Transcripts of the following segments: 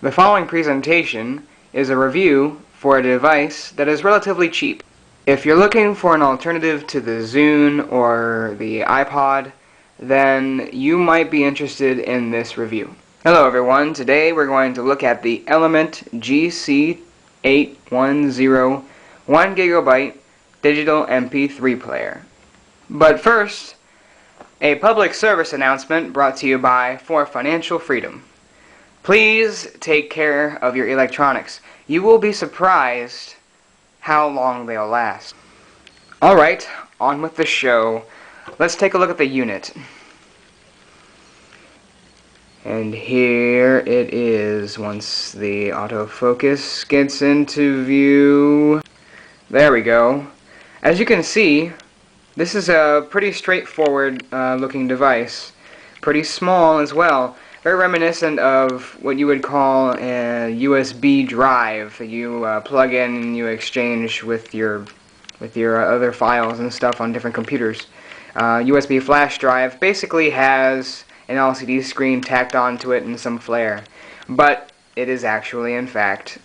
The following presentation is a review for a device that is relatively cheap. If you're looking for an alternative to the Zune or the iPod, then you might be interested in this review. Hello everyone, today we're going to look at the Element GC-810 1GB digital MP3 player. But first, a public service announcement brought to you by For Financial Freedom. Please take care of your electronics. You will be surprised how long they'll last. Alright, on with the show. Let's take a look at the unit. And here it is once the autofocus gets into view. There we go. As you can see, this is a pretty straightforward looking device. Pretty small as well. Very reminiscent of what you would call a USB drive that you plug in and you exchange with your other files and stuff on different computers. USB flash drive basically has an LCD screen tacked onto it and some flair, but it is actually in fact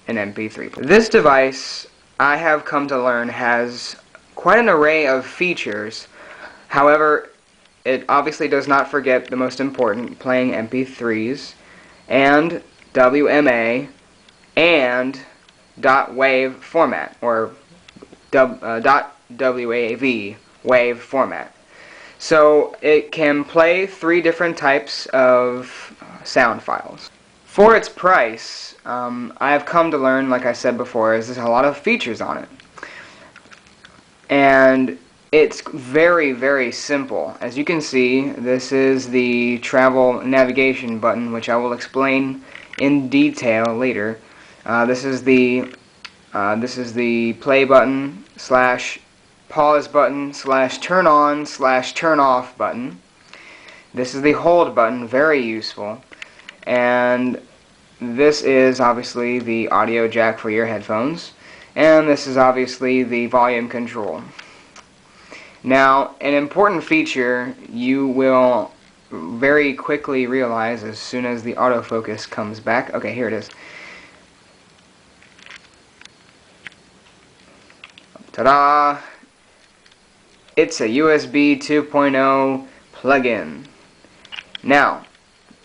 an MP3 player. This device, I have come to learn, has quite an array of features. However, it obviously does not forget the most important, playing MP3s and WMA and .wav format, or .wav wave format. So it can play 3 different types of sound files. For its price, I have come to learn, like I said before, there's a lot of features on it. And it's very, very simple. As you can see, this is the travel navigation button, which I will explain in detail later. This is the play button / pause button / turn on / turn off button. This is the hold button, very useful. And this is obviously the audio jack for your headphones. And this is obviously the volume control. Now, an important feature you will very quickly realize as soon as the autofocus comes back. Okay, here it is. Ta-da! It's a USB 2.0 plug-in. Now,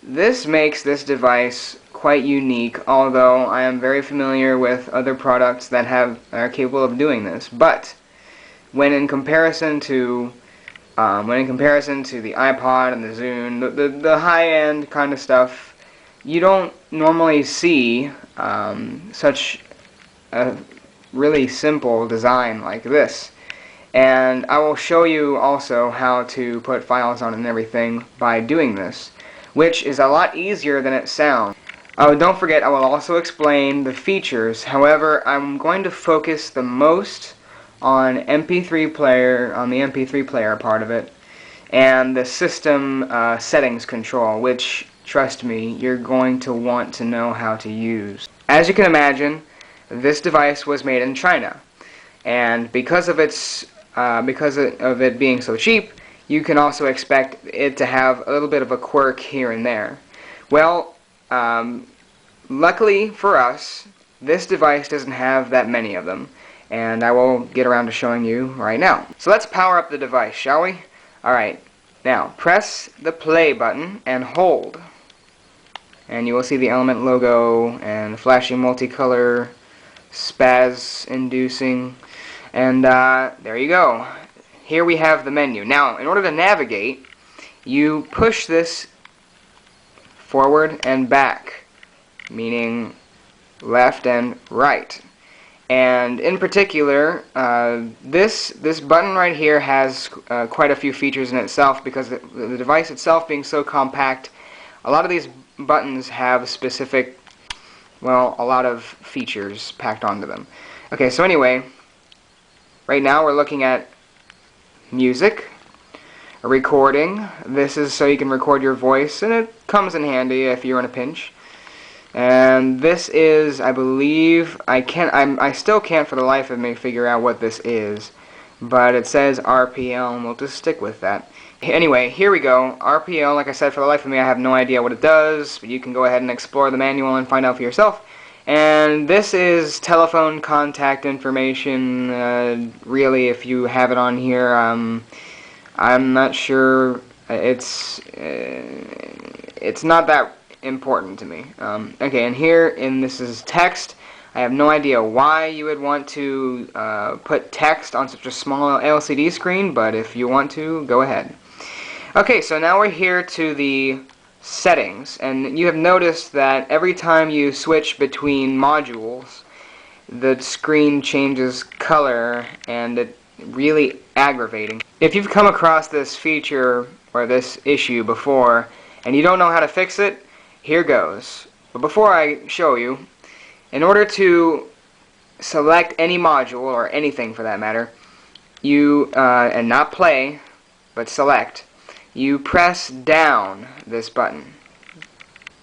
this makes this device quite unique, although I am very familiar with other products that are capable of doing this. But when in comparison to the iPod and the Zune, the high-end kind of stuff, you don't normally see such a really simple design like this. And I will show you also how to put files on and everything by doing this, which is a lot easier than it sounds. Oh, don't forget, I will also explain the features. However, I'm going to focus the most on MP3 player, on the MP3 player part of it, and the system settings control, which, trust me, you're going to want to know how to use. As you can imagine, this device was made in China, and because of it being so cheap, you can also expect it to have a little bit of a quirk here and there. Well, luckily for us, this device doesn't have that many of them, and I will get around to showing you right now. So let's power up the device, shall we? Alright, now press the play button and hold, and you will see the Element logo and flashing multicolor, spaz inducing, and there you go. Here we have the menu. Now, in order to navigate, you push this forward and back, meaning left and right. And in particular, this button right here has quite a few features in itself, because the device itself being so compact, a lot of these buttons have specific, well, a lot of features packed onto them. Okay, so anyway, right now we're looking at music, recording. This is so you can record your voice, and it comes in handy if you're in a pinch. And this is, I believe, I still can't for the life of me figure out what this is, but it says RPL, and we'll just stick with that. Anyway, here we go. RPL, like I said, for the life of me, I have no idea what it does, but you can go ahead and explore the manual and find out for yourself. And this is telephone contact information. Really, if you have it on here, I'm not sure. It's not that important to me. Okay, and here, this is text. I have no idea why you would want to put text on such a small LCD screen, but if you want to, go ahead. Okay, so now we're here to the settings, and you have noticed that every time you switch between modules, the screen changes color, and it's really aggravating. If you've come across this feature or this issue before, and you don't know how to fix it, here goes. But before I show you, in order to select any module, or anything for that matter, and not play, but select, you press down this button.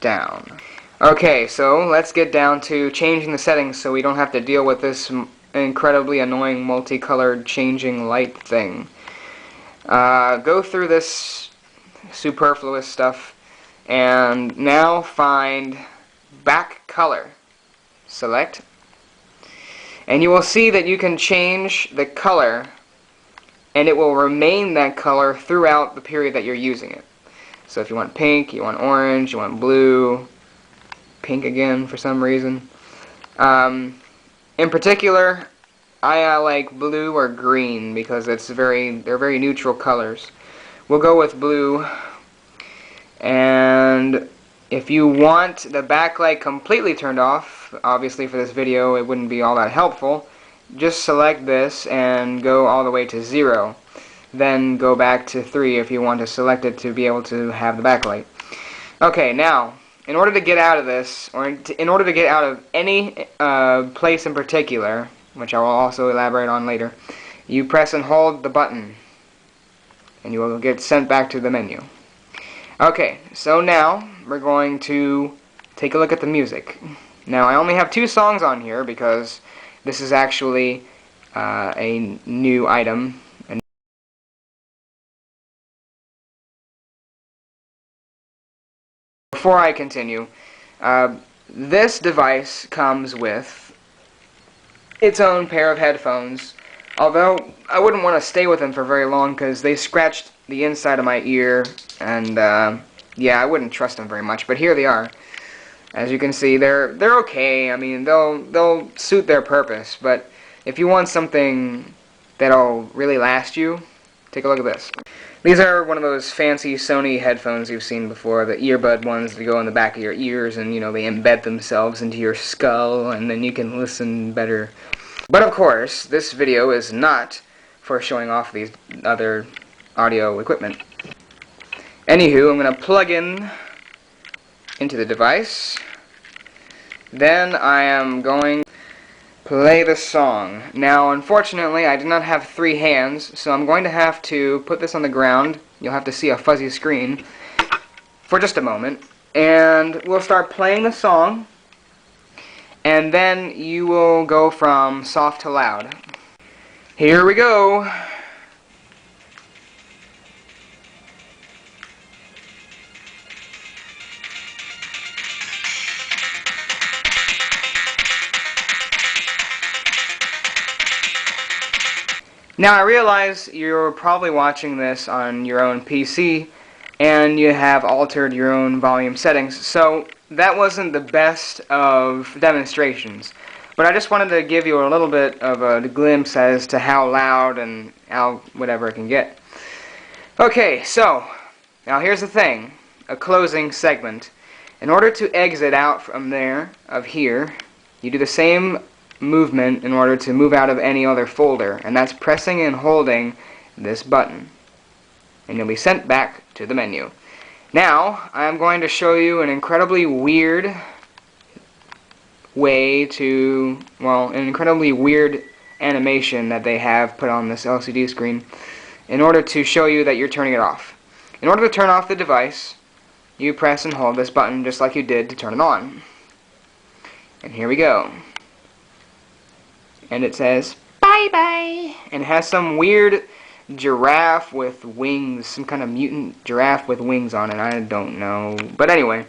Down. Okay, so let's get down to changing the settings so we don't have to deal with this incredibly annoying multicolored changing light thing. Go through this superfluous stuff and now find back color. Select. And you will see that you can change the color, and it will remain that color throughout the period that you're using it. So if you want pink, you want orange, you want blue, pink again for some reason. In particular, I like blue or green because they're very neutral colors. We'll go with blue. And if you want the backlight completely turned off, obviously for this video it wouldn't be all that helpful, just select this and go all the way to 0. Then go back to 3 if you want to select it to be able to have the backlight. Okay, now, in order to get out of this, or in order to get out of any place in particular, which I will also elaborate on later, you press and hold the button, and you will get sent back to the menu. Okay, so now we're going to take a look at the music. Now, I only have 2 songs on here because this is actually a new item. Before I continue, this device comes with its own pair of headphones, although I wouldn't want to stay with them for very long because they scratched the inside of my ear, and yeah, I wouldn't trust them very much, but here they are. As you can see, they're okay. I mean, they'll suit their purpose, but if you want something that'll really last you, take a look at this. These are one of those fancy Sony headphones you've seen before, the earbud ones that go in the back of your ears and, you know, they embed themselves into your skull and then you can listen better. But of course, this video is not for showing off these other audio equipment. Anywho, I'm going to plug into the device. Then I am going to play the song. Now, unfortunately, I do not have 3 hands, so I'm going to have to put this on the ground. You'll have to see a fuzzy screen for just a moment. And we'll start playing the song, and then you will go from soft to loud. Here we go. Now, I realize you're probably watching this on your own PC, and you have altered your own volume settings, so that wasn't the best of demonstrations. But I just wanted to give you a little bit of a glimpse as to how loud and how whatever it can get. Okay, so, now here's the thing, a closing segment. In order to exit out from here, you do the same movement in order to move out of any other folder, and that's pressing and holding this button, and you'll be sent back to the menu. Now I'm going to show you an incredibly weird way to, well, an incredibly weird animation that they have put on this LCD screen in order to show you that you're turning it off. In order to turn off the device, you press and hold this button just like you did to turn it on. And here we go. And it says bye bye, and it has some weird giraffe with wings, some kind of mutant giraffe with wings on it. I don't know. But anyway,